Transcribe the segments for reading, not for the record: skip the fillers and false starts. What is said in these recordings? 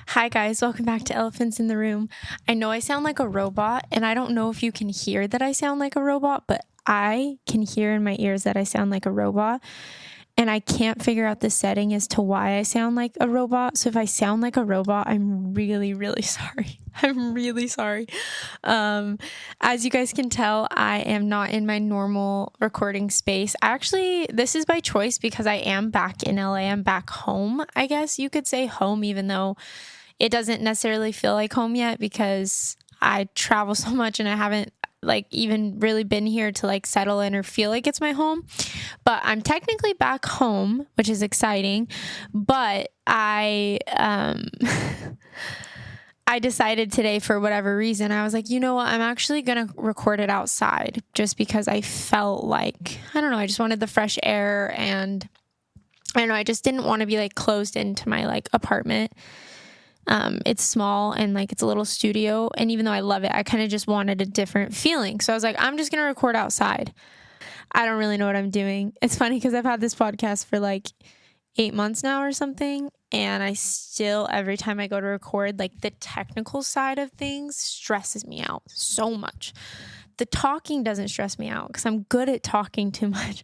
Hi guys, welcome back to Elephants in the Room. I know I sound like a robot, and I don't know if you can hear that I sound like a robot, but I can hear in my ears that I sound like a robot, and I can't figure out the setting as to why I sound like a robot. So if I sound like a robot, I'm really, really sorry. I'm really sorry. As you guys can tell, I am not in my normal recording space. This is by choice because I am back in LA. I'm back home, I guess you could say home, even though it doesn't necessarily feel like home yet because I travel so much and I haven't even really been here to settle in or feel like it's my home. But I'm technically back home, which is exciting. But I I decided today, for whatever reason, I was like, you know what? I'm actually going to record it outside just because I felt like, I don't know, I just wanted the fresh air, and I don't know, I just didn't want to be closed into my apartment. It's small and it's a little studio, and even though I love it, I kind of just wanted a different feeling. So I was like, I'm just going to record outside. I don't really know what I'm doing. It's funny because I've had this podcast for 8 months now or something, and I still, every time I go to record, the technical side of things stresses me out so much. The talking doesn't stress me out because I'm good at talking too much,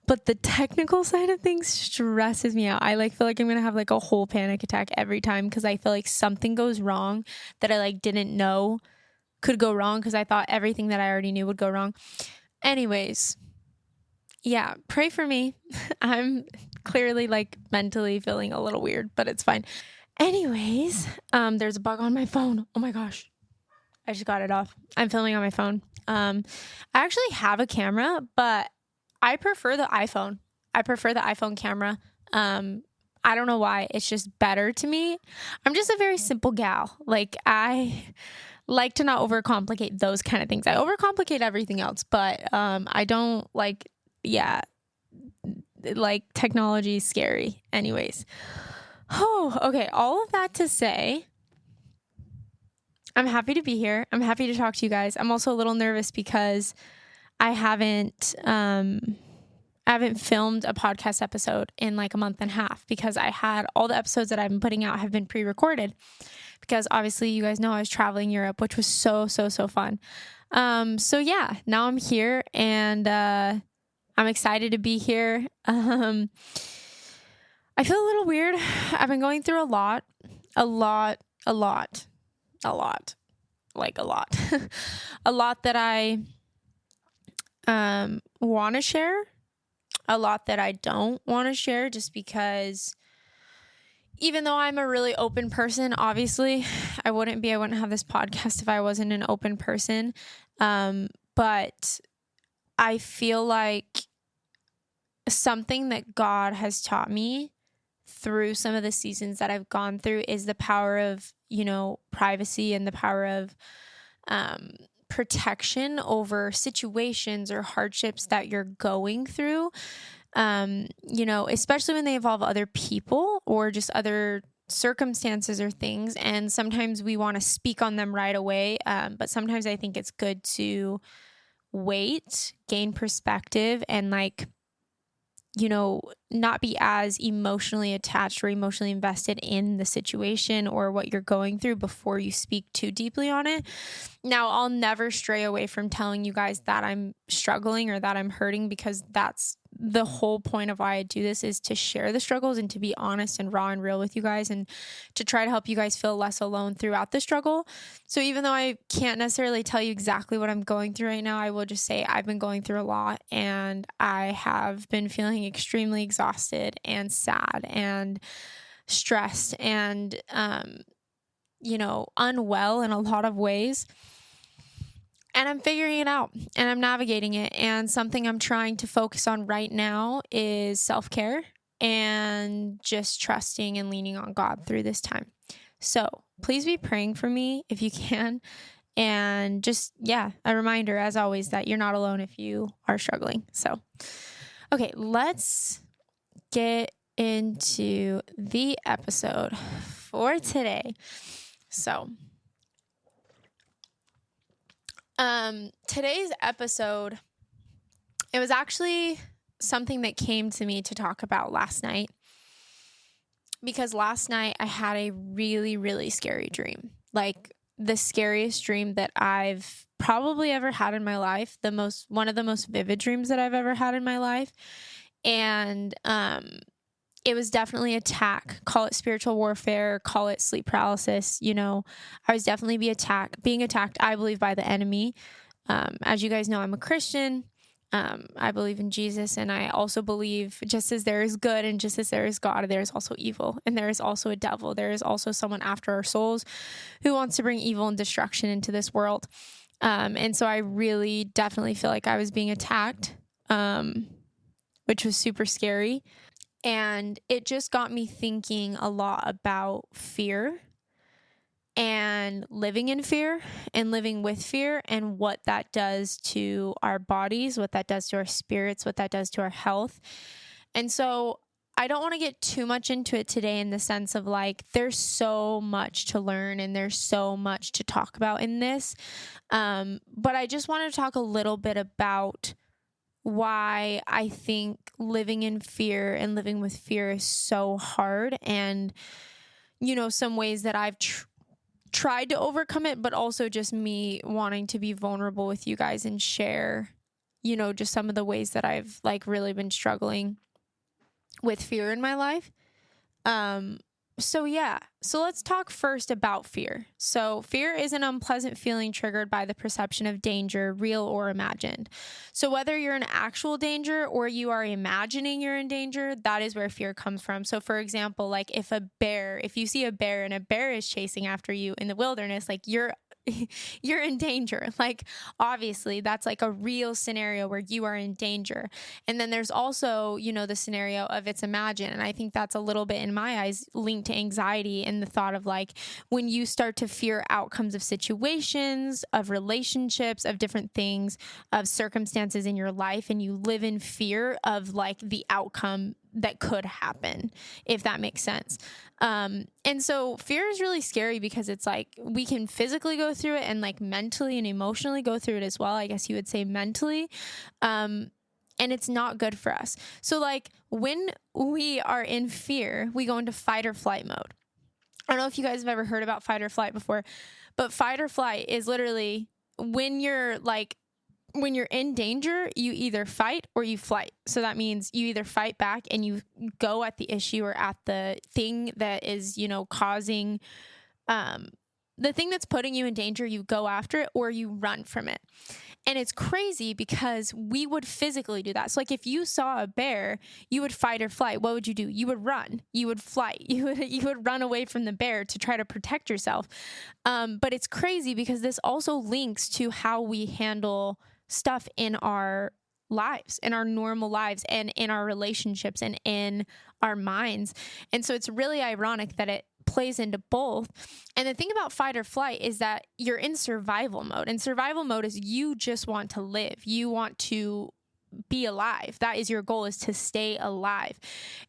but the technical side of things stresses me out. I feel like I'm going to have a whole panic attack every time because I feel like something goes wrong that I didn't know could go wrong because I thought everything that I already knew would go wrong. Anyways, yeah, pray for me. I'm clearly mentally feeling a little weird, but it's fine. Anyways, there's a bug on my phone. Oh my gosh. I just got it off. I'm filming on my phone. I actually have a camera, but I prefer the iPhone. I prefer the iPhone camera. I don't know why. It's just better to me. I'm just a very simple gal. I like to not overcomplicate those kind of things. I overcomplicate everything else, but I don't technology is scary. Anyways. Oh, okay. All of that to say, I'm happy to be here. I'm happy to talk to you guys. I'm also a little nervous because I haven't filmed a podcast episode in a month and a half because I had all the episodes that I've been putting out have been pre-recorded because obviously you guys know I was traveling Europe, which was so fun. So yeah, now I'm here and I'm excited to be here. I feel a little weird. I've been going through a lot, a lot a lot that I want to share, a lot that I don't want to share, just because even though I'm a really open person, obviously I wouldn't have this podcast if I wasn't an open person. But I feel like something that God has taught me through some of the seasons that I've gone through is the power of, privacy and the power of protection over situations or hardships that you're going through, especially when they involve other people or just other circumstances or things. And sometimes we want to speak on them right away. But sometimes I think it's good to wait, gain perspective, and not be as emotionally attached or emotionally invested in the situation or what you're going through before you speak too deeply on it. Now, I'll never stray away from telling you guys that I'm struggling or that I'm hurting, because that's the whole point of why I do this, is to share the struggles and to be honest and raw and real with you guys, and to try to help you guys feel less alone throughout the struggle. So even though I can't necessarily tell you exactly what I'm going through right now, I will just say I've been going through a lot, and I have been feeling extremely exhausted and sad and stressed and, unwell in a lot of ways. And I'm figuring it out and I'm navigating it. And something I'm trying to focus on right now is self-care and just trusting and leaning on God through this time. So please be praying for me if you can. And just, a reminder, as always, that you're not alone if you are struggling. So, okay, let's get into the episode for today. So, today's episode, it was actually something that came to me to talk about last night. because last night I had a really, really scary dream. Like the scariest dream that I've probably ever had in my life. One of the most vivid dreams that I've ever had in my life. And it was definitely attack. Call it spiritual warfare, call it sleep paralysis. I was definitely being attacked, I believe, by the enemy. As you guys know, I'm a Christian. I believe in Jesus, and I also believe just as there is good and just as there is God, there is also evil, and there is also a devil. There is also someone after our souls who wants to bring evil and destruction into this world. And so I really definitely feel like I was being attacked, which was super scary. And it just got me thinking a lot about fear and living in fear and living with fear and what that does to our bodies, what that does to our spirits, what that does to our health. And so I don't want to get too much into it today in the sense of like, there's so much to learn and there's so much to talk about in this. But I just want to talk a little bit about why I think living in fear and living with fear is so hard, and, some ways that I've tried to overcome it, but also just me wanting to be vulnerable with you guys and share, just some of the ways that I've like really been struggling with fear in my life. So let's talk first about fear. So fear is an unpleasant feeling triggered by the perception of danger, real or imagined. So whether you're in actual danger or you are imagining you're in danger, that is where fear comes from. So for example, like if you see a bear and a bear is chasing after you in the wilderness, like you're in danger. Like, obviously, that's like a real scenario where you are in danger. And then there's also, the scenario of it's imagined. And I think that's a little bit, in my eyes, linked to anxiety and the thought of like when you start to fear outcomes of situations, of relationships, of different things, of circumstances in your life, and you live in fear of like the outcome that could happen, if that makes sense. And so fear is really scary because it's like we can physically go through it and like mentally and emotionally go through it as well. I guess you would say mentally. And it's not good for us. So like when we are in fear, we go into fight or flight mode. I don't know if you guys have ever heard about fight or flight before, but fight or flight is literally when you're in danger, you either fight or you flight. So that means you either fight back and you go at the issue or at the thing that is, causing, the thing that's putting you in danger, you go after it or you run from it. And it's crazy because we would physically do that. So like if you saw a bear, you would fight or flight. What would you do? You would run. You would flight. You would run away from the bear to try to protect yourself. But it's crazy because this also links to how we handle stuff in our lives, in our normal lives, and in our relationships and in our minds. And so it's really ironic that it plays into both. And the thing about fight or flight is that you're in survival mode. And survival mode is you just want to live. You want to be alive. That is your goal, is to stay alive.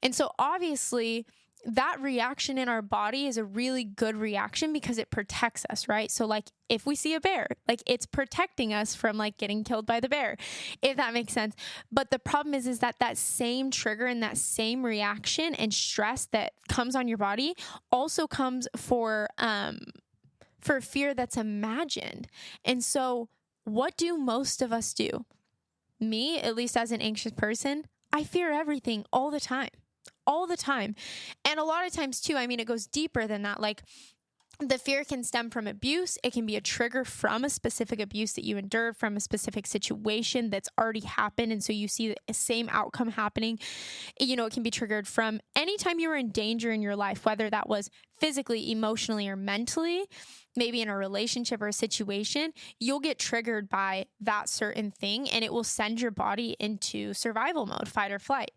And so obviously that reaction in our body is a really good reaction because it protects us, right? So like if we see a bear, like it's protecting us from like getting killed by the bear, if that makes sense. But the problem is that same trigger and that same reaction and stress that comes on your body also comes for fear that's imagined. And so what do most of us do? Me, at least as an anxious person, I fear everything all the time. And a lot of times too, I mean, it goes deeper than that. Like the fear can stem from abuse. It can be a trigger from a specific abuse that you endured, from a specific situation that's already happened. And so you see the same outcome happening. It can be triggered from anytime you were in danger in your life, whether that was physically, emotionally, or mentally. Maybe in a relationship or a situation, you'll get triggered by that certain thing and it will send your body into survival mode, fight or flight.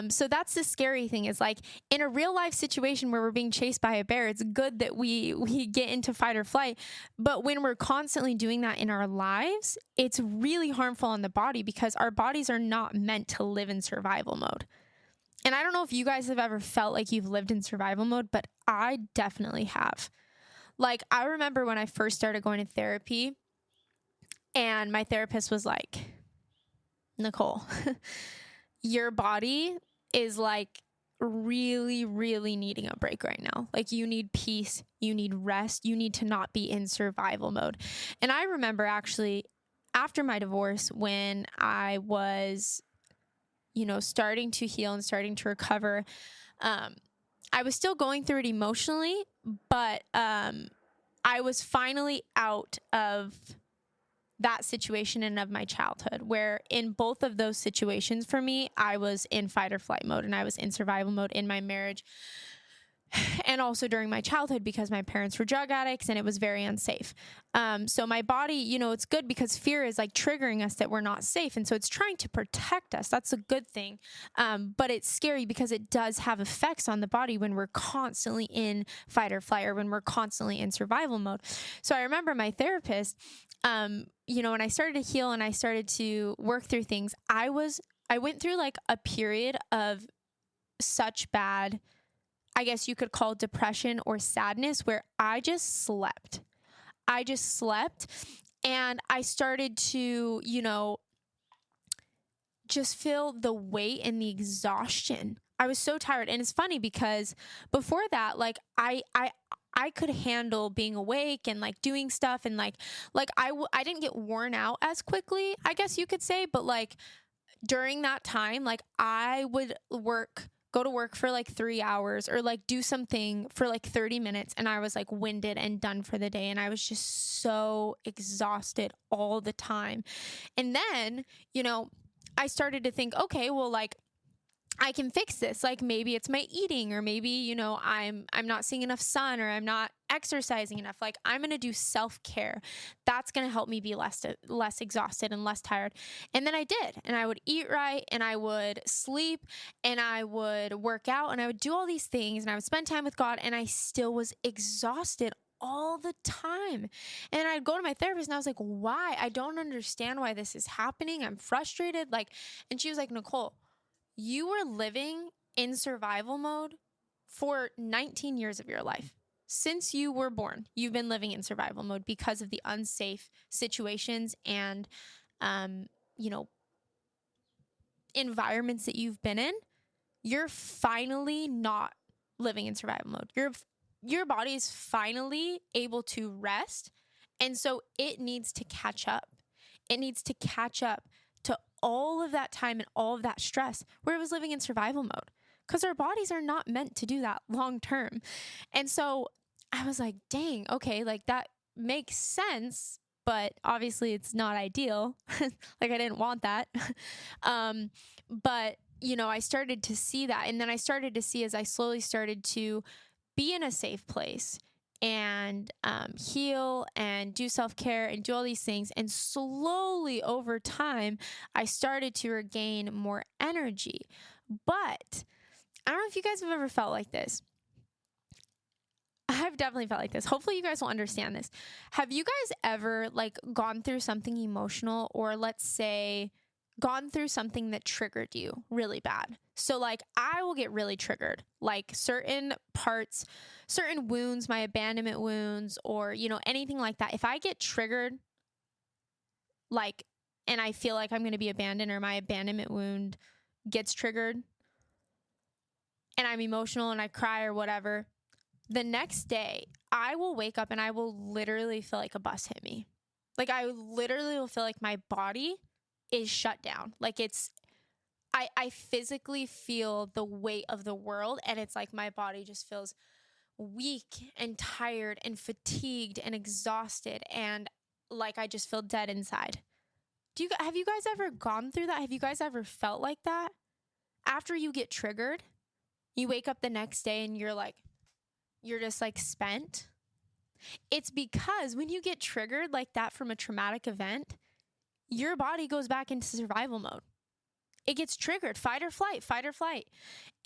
So that's the scary thing, is like in a real life situation where we're being chased by a bear, it's good that we get into fight or flight. But when we're constantly doing that in our lives, it's really harmful on the body because our bodies are not meant to live in survival mode. And I don't know if you guys have ever felt like you've lived in survival mode, but I definitely have. Like, I remember when I first started going to therapy and my therapist was like, Nicole, your body is like really, really needing a break right now. Like you need peace, you need rest, you need to not be in survival mode. And I remember actually after my divorce when I was, starting to heal and starting to recover, I was still going through it emotionally, but I was finally out of that situation and of my childhood, where in both of those situations for me, I was in fight or flight mode and I was in survival mode in my marriage and also during my childhood because my parents were drug addicts and it was very unsafe. So my body, it's good because fear is like triggering us that we're not safe. And so it's trying to protect us. That's a good thing. But it's scary because it does have effects on the body when we're constantly in fight or flight or when we're constantly in survival mode. So I remember my therapist, when I started to heal and I started to work through things, I went through like a period of such bad, I guess you could call depression or sadness, where I just slept. And I started to, just feel the weight and the exhaustion. I was so tired. And it's funny because before that, like I could handle being awake and like doing stuff and like I didn't get worn out as quickly, I guess you could say, but like during that time, like I would go to work for like 3 hours or like do something for like 30 minutes and I was like winded and done for the day. And I was just so exhausted all the time. And then, I started to think, okay, well, like I can fix this. Like maybe it's my eating, or maybe, I'm not seeing enough sun, or I'm not exercising enough. Like I'm going to do self-care. That's going to help me be less exhausted and less tired. And then I did, and I would eat right, and I would sleep, and I would work out, and I would do all these things, and I would spend time with God, and I still was exhausted all the time. And I'd go to my therapist and I was like, why? I don't understand why this is happening. I'm frustrated. And she was like, Nicole, you were living in survival mode for 19 years of your life. Since you were born, you've been living in survival mode because of the unsafe situations and, environments that you've been in. You're finally not living in survival mode. Your body is finally able to rest. And so it needs to catch up. It needs to catch up to all of that time and all of that stress where it was living in survival mode, because our bodies are not meant to do that long term. And so I was like, dang, okay, like that makes sense, but obviously it's not ideal. Like I didn't want that. But I started to see that. And then I started to see, as I slowly started to be in a safe place and heal and do self-care and do all these things. And slowly over time, I started to regain more energy. But I don't know if you guys have ever felt like this. I've definitely felt like this. Hopefully you guys will understand this. Have you guys ever like gone through something emotional, or let's say gone through something that triggered you really bad? So like I will get really triggered, like certain parts, certain wounds, my abandonment wounds, or, anything like that. If I get triggered, like, and I feel like I'm going to be abandoned, or my abandonment wound gets triggered and I'm emotional and I cry or whatever, the next day I will wake up and I will literally feel like a bus hit me. Like I literally will feel like my body is shut down. Like I physically feel the weight of the world, and it's like my body just feels weak and tired and fatigued and exhausted, and like I just feel dead inside. Have you guys ever gone through that? Have you guys ever felt like that? After you get triggered, you wake up the next day and you're just like spent. It's because when you get triggered like that from a traumatic event, your body goes back into survival mode. It gets triggered, fight or flight.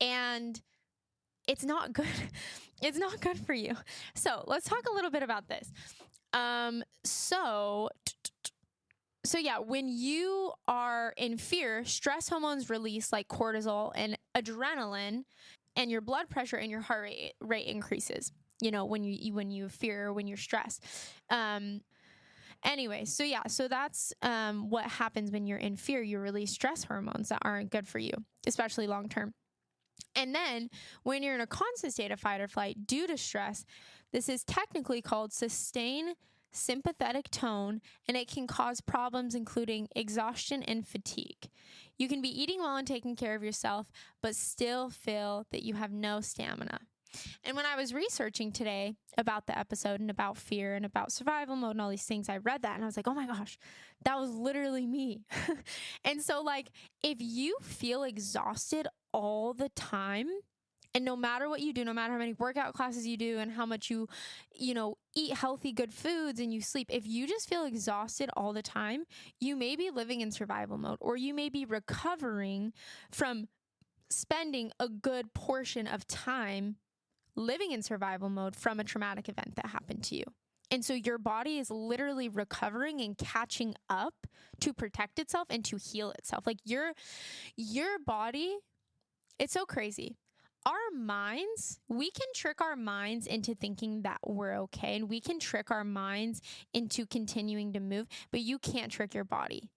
And it's not good. It's not good for you. So let's talk a little bit about this. So yeah, when you are in fear, stress hormones release like cortisol and adrenaline, and your blood pressure and your heart rate increases, when you fear or when you're stressed. Anyway, so that's what happens when you're in fear. You release stress hormones that aren't good for you, especially long term. And then when you're in a constant state of fight or flight due to stress, this is technically called sustained sympathetic tone, and it can cause problems including exhaustion and fatigue. You can be eating well and taking care of yourself, but still feel that you have no stamina. And when I was researching today about the episode and about fear and about survival mode and all these things, I read that and I was like, oh my gosh, that was literally me. And so like, if you feel exhausted all the time, and no matter what you do, no matter how many workout classes you do and how much you eat healthy, good foods and you sleep, if you just feel exhausted all the time, you may be living in survival mode, or you may be recovering from spending a good portion of time living in survival mode from a traumatic event that happened to you. And so your body is literally recovering and catching up to protect itself and to heal itself. Like your body, it's so crazy. Our minds, we can trick our minds into thinking that we're okay, and we can trick our minds into continuing to move, but you can't trick your body.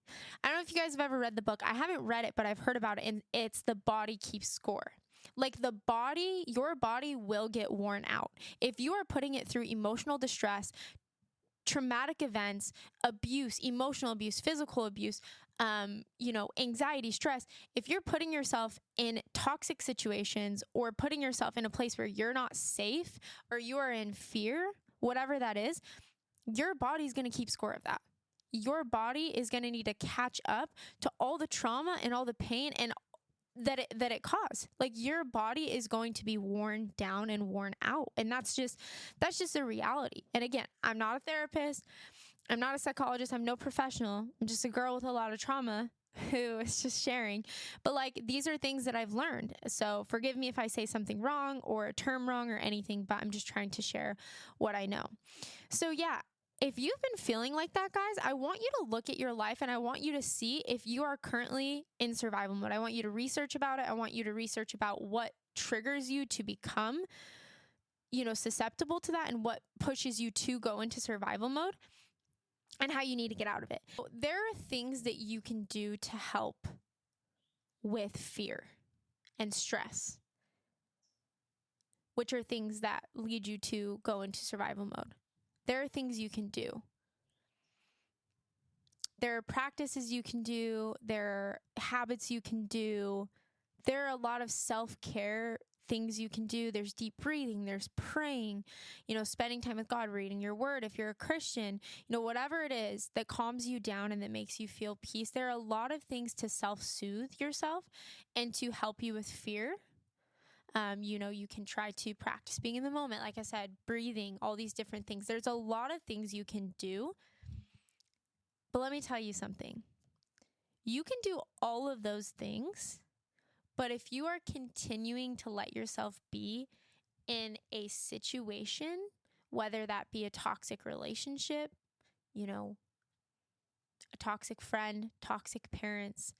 I don't know if you guys have ever read the book. I haven't read it, but I've heard about it, and it's The Body Keeps Score. Like your body will get worn out. If you are putting it through emotional distress, traumatic events, abuse, emotional abuse, physical abuse, anxiety, stress, if you're putting yourself in toxic situations or putting yourself in a place where you're not safe or you are in fear, whatever that is, your body's going to keep score of that. Your body is going to need to catch up to all the trauma and all the pain and that it caused. Like your body is going to be worn down and worn out. And that's just a reality. And again, I'm not a therapist. I'm not a psychologist. I'm no professional. I'm just a girl with a lot of trauma who is just sharing. But like, these are things that I've learned. So forgive me if I say something wrong or a term wrong or anything, but I'm just trying to share what I know. So yeah, if you've been feeling like that, guys, I want you to look at your life and I want you to see if you are currently in survival mode. I want you to research about it. I want you to research about what triggers you to become, susceptible to that and what pushes you to go into survival mode and how you need to get out of it. There are things that you can do to help with fear and stress, which are things that lead you to go into survival mode. There are things you can do. There are practices you can do. There are habits you can do. There are a lot of self-care things you can do. There's deep breathing. There's praying, spending time with God, reading your word. If you're a Christian, whatever it is that calms you down and that makes you feel peace. There are a lot of things to self-soothe yourself and to help you with fear. You can try to practice being in the moment. Like I said, breathing, all these different things. There's a lot of things you can do. But let me tell you something. You can do all of those things, but if you are continuing to let yourself be in a situation, whether that be a toxic relationship, a toxic friend, toxic parents,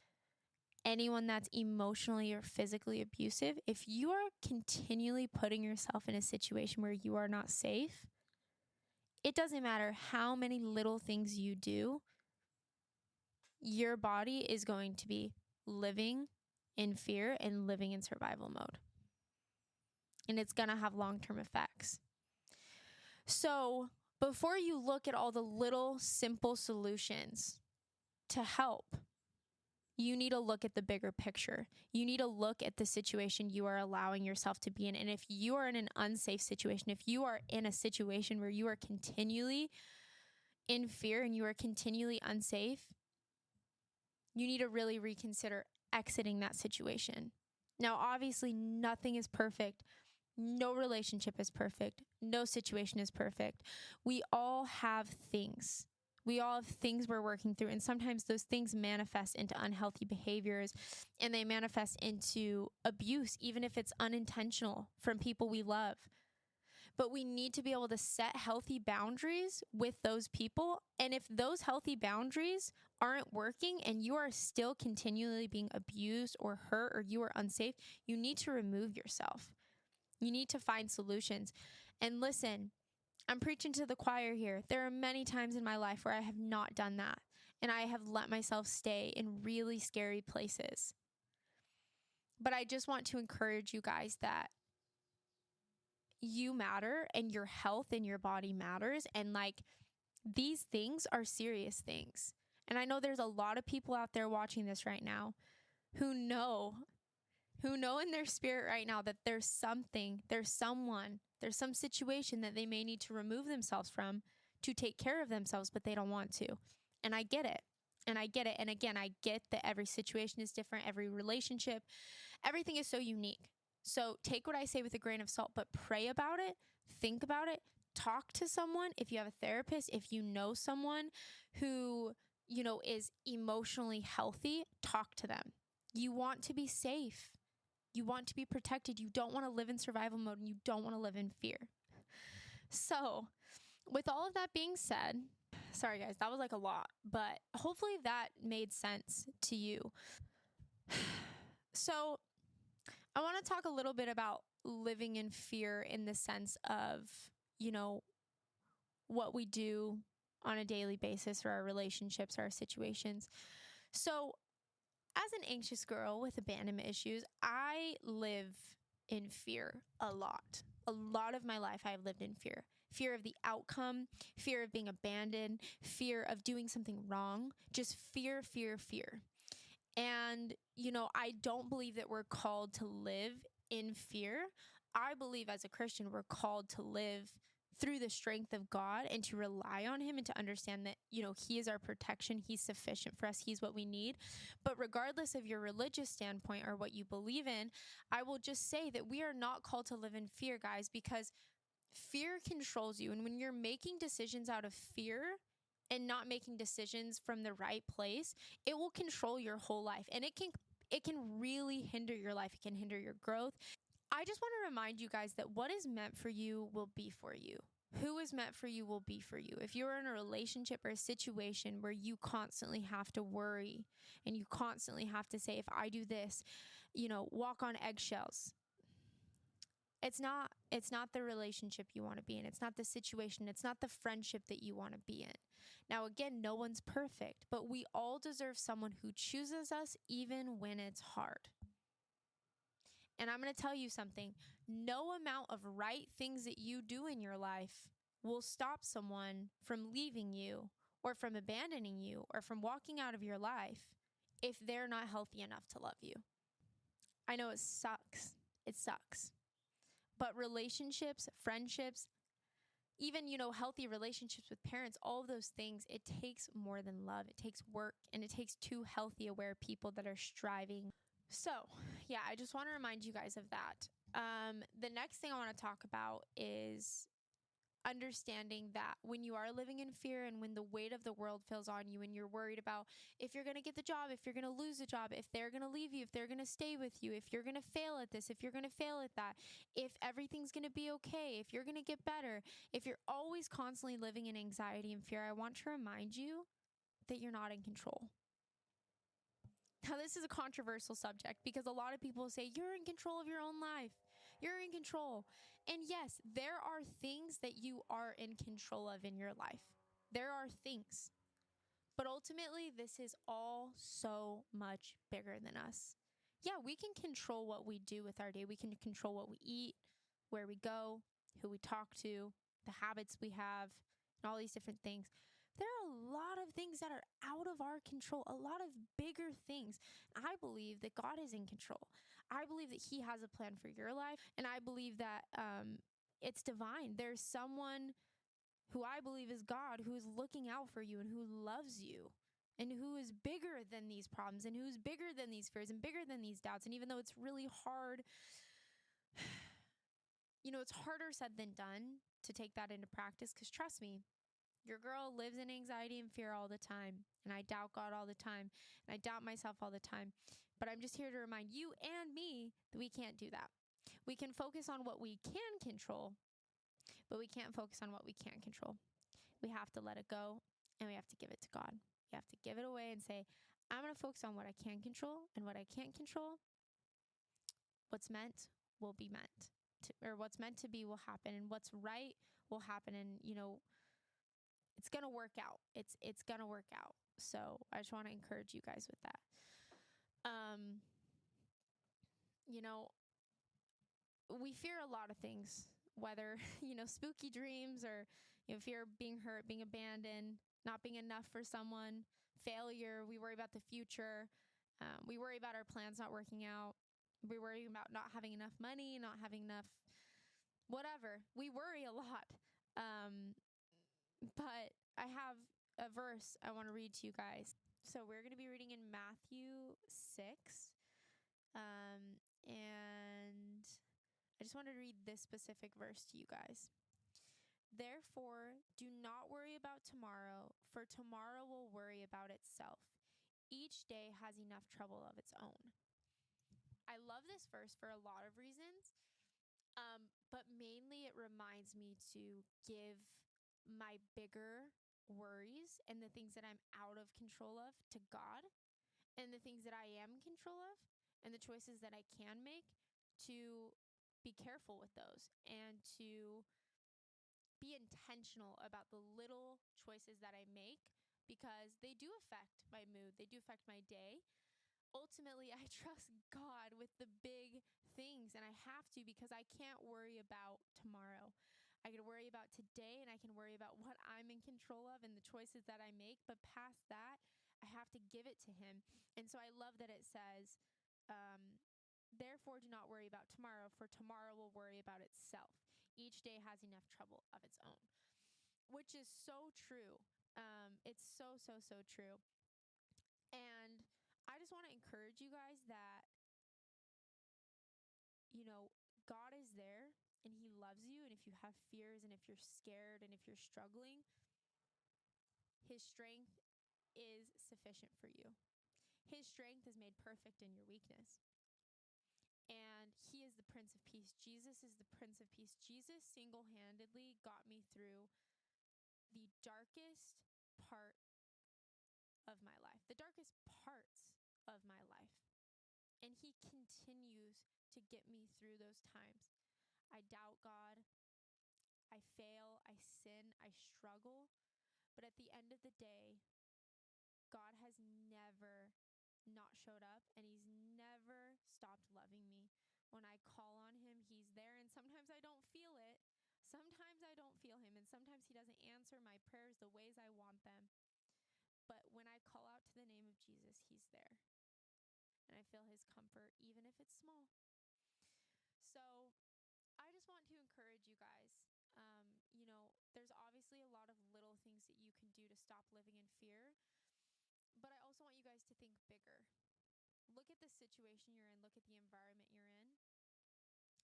anyone that's emotionally or physically abusive, if you are continually putting yourself in a situation where you are not safe, it doesn't matter how many little things you do, your body is going to be living in fear and living in survival mode. And it's going to have long-term effects. So before you look at all the little simple solutions to help, you need to look at the bigger picture. You need to look at the situation you are allowing yourself to be in. And if you are in an unsafe situation, if you are in a situation where you are continually in fear and you are continually unsafe, you need to really reconsider exiting that situation. Now, obviously, nothing is perfect. No relationship is perfect. No situation is perfect. We all have things. We all have things we're working through. And sometimes those things manifest into unhealthy behaviors and they manifest into abuse, even if it's unintentional from people we love. But we need to be able to set healthy boundaries with those people. And if those healthy boundaries aren't working and you are still continually being abused or hurt or you are unsafe, you need to remove yourself. You need to find solutions. And listen, I'm preaching to the choir here. There are many times in my life where I have not done that. And I have let myself stay in really scary places. But I just want to encourage you guys that you matter and your health and your body matters. And like, these things are serious things. And I know there's a lot of people out there watching this right now who know in their spirit right now that there's something, there's someone, there's some situation that they may need to remove themselves from to take care of themselves, but they don't want to. And I get it. And I get it. And again, I get that every situation is different, every relationship, everything is so unique. So take what I say with a grain of salt, but pray about it, think about it, talk to someone. If you have a therapist, if you know someone who, is emotionally healthy, talk to them. You want to be safe. You want to be protected. You don't want to live in survival mode, and you don't want to live in fear. So with all of that being said, sorry guys, that was like a lot, but hopefully that made sense to you. So I want to talk a little bit about living in fear in the sense of, what we do on a daily basis, or our relationships, or our situations. So as an anxious girl with abandonment issues, I live in fear a lot. A lot of my life I've lived in fear. Fear of the outcome, fear of being abandoned, fear of doing something wrong, just fear, fear, fear. And, I don't believe that we're called to live in fear. I believe as a Christian, we're called to live through the strength of God and to rely on him and to understand that, he is our protection. He's sufficient for us. He's what we need. But regardless of your religious standpoint or what you believe in, I will just say that we are not called to live in fear, guys, because fear controls you. And when you're making decisions out of fear and not making decisions from the right place, it will control your whole life. And it can really hinder your life. It can hinder your growth. I just want to remind you guys that what is meant for you will be for you. Who is meant for you will be for you. If you're in a relationship or a situation where you constantly have to worry and you constantly have to say, if I do this, walk on eggshells, it's not the relationship you want to be in. It's not the situation. It's not the friendship that you want to be in. Now, again, no one's perfect, but we all deserve someone who chooses us even when it's hard. And I'm going to tell you something. No amount of right things that you do in your life will stop someone from leaving you or from abandoning you or from walking out of your life if they're not healthy enough to love you. I know it sucks. It sucks. But relationships, friendships, even, healthy relationships with parents, all of those things, it takes more than love. It takes work, and it takes two healthy, aware people that are striving. So, yeah, I just want to remind you guys of that. The next thing I want to talk about is understanding that when you are living in fear and when the weight of the world feels on you and you're worried about if you're going to get the job, if you're going to lose the job, if they're going to leave you, if they're going to stay with you, if you're going to fail at this, if you're going to fail at that, if everything's going to be okay, if you're going to get better, if you're always constantly living in anxiety and fear, I want to remind you that you're not in control. Now, this is a controversial subject because a lot of people say you're in control of your own life. You're in control. And yes, there are things that you are in control of in your life. There are things. But ultimately, this is all so much bigger than us. Yeah, we can control what we do with our day. We can control what we eat, where we go, who we talk to, the habits we have, and all these different things. There are a lot of things that are out of our control, a lot of bigger things. I believe that God is in control. I believe that he has a plan for your life, and I believe that it's divine. There's someone who I believe is God who is looking out for you and who loves you and who is bigger than these problems and who's bigger than these fears and bigger than these doubts. And even though it's really hard, it's harder said than done to take that into practice, because trust me, your girl lives in anxiety and fear all the time, and I doubt God all the time, and I doubt myself all the time. But I'm just here to remind you and me that we can't do that. We can focus on what we can control, but we can't focus on what we can't control. We have to let it go, and we have to give it to God. We have to give it away and say, I'm going to focus on what I can control, and what I can't control, what's meant will be meant. Or what's meant to be will happen, and what's right will happen, and it's gonna work out. It's gonna work out. So I just want to encourage you guys with that. we fear a lot of things, whether, spooky dreams or, fear of being hurt, being abandoned, not being enough for someone, failure. We worry about the future. We worry about our plans not working out. We worry about not having enough money, not having enough, whatever. We worry a lot. But I have a verse I want to read to you guys. So we're going to be reading in Matthew 6. And I just wanted to read this specific verse to you guys. Therefore, do not worry about tomorrow, for tomorrow will worry about itself. Each day has enough trouble of its own. I love this verse for a lot of reasons, but mainly it reminds me to give my bigger worries and the things that I'm out of control of to God, and the things that I am in control of and the choices that I can make, to be careful with those and to be intentional about the little choices that I make, because they do affect my mood. They do affect my day. Ultimately, I trust God with the big things, and I have to, because I can't worry about tomorrow. I can worry about today, and I can worry about what I'm in control of and the choices that I make. But past that, I have to give it to Him. And so I love that it says, therefore, do not worry about tomorrow, for tomorrow will worry about itself. Each day has enough trouble of its own, which is so true. It's so, so, so true. And I just want to encourage you guys that, God is there and He loves you. And if you have fears and if you're scared and if you're struggling, His strength is sufficient for you. His strength is made perfect in your weakness. And He is the Prince of Peace. Jesus is the Prince of Peace. Jesus single-handedly got me through the darkest part of my life, the darkest parts of my life. And He continues to get me through those times. I doubt God. I fail. I sin. I struggle. But at the end of the day, God has never not showed up, and He's never stopped loving me. When I call on Him, He's there. And sometimes I don't feel it. Sometimes I don't feel Him. And sometimes He doesn't answer my prayers the ways I want them. But when I call out to the name of Jesus, He's there. And I feel His comfort, even if it's small. So I just want to encourage you guys. There's obviously a lot of little things that you can do to stop living in fear. But I also want you guys to think bigger. Look at the situation you're in. Look at the environment you're in.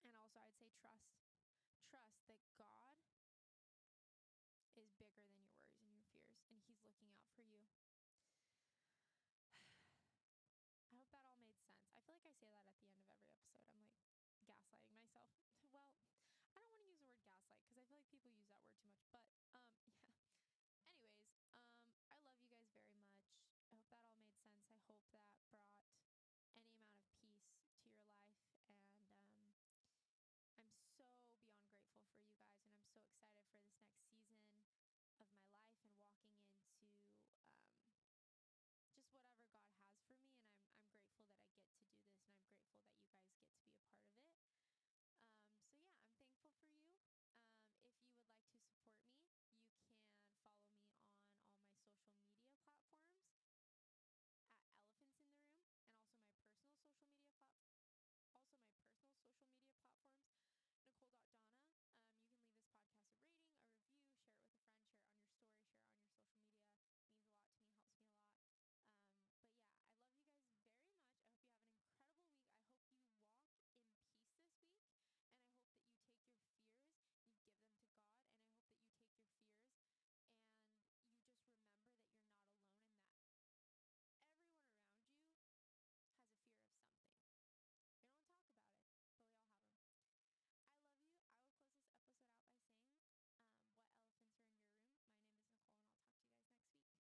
And also, I'd say trust. Trust that God is bigger than your worries and your fears, and He's looking out for you. I hope that all made sense. I feel like I say that at the end of every episode. I'm gaslighting myself. Well, I don't want to use the word gaslight because I feel like people use that word too much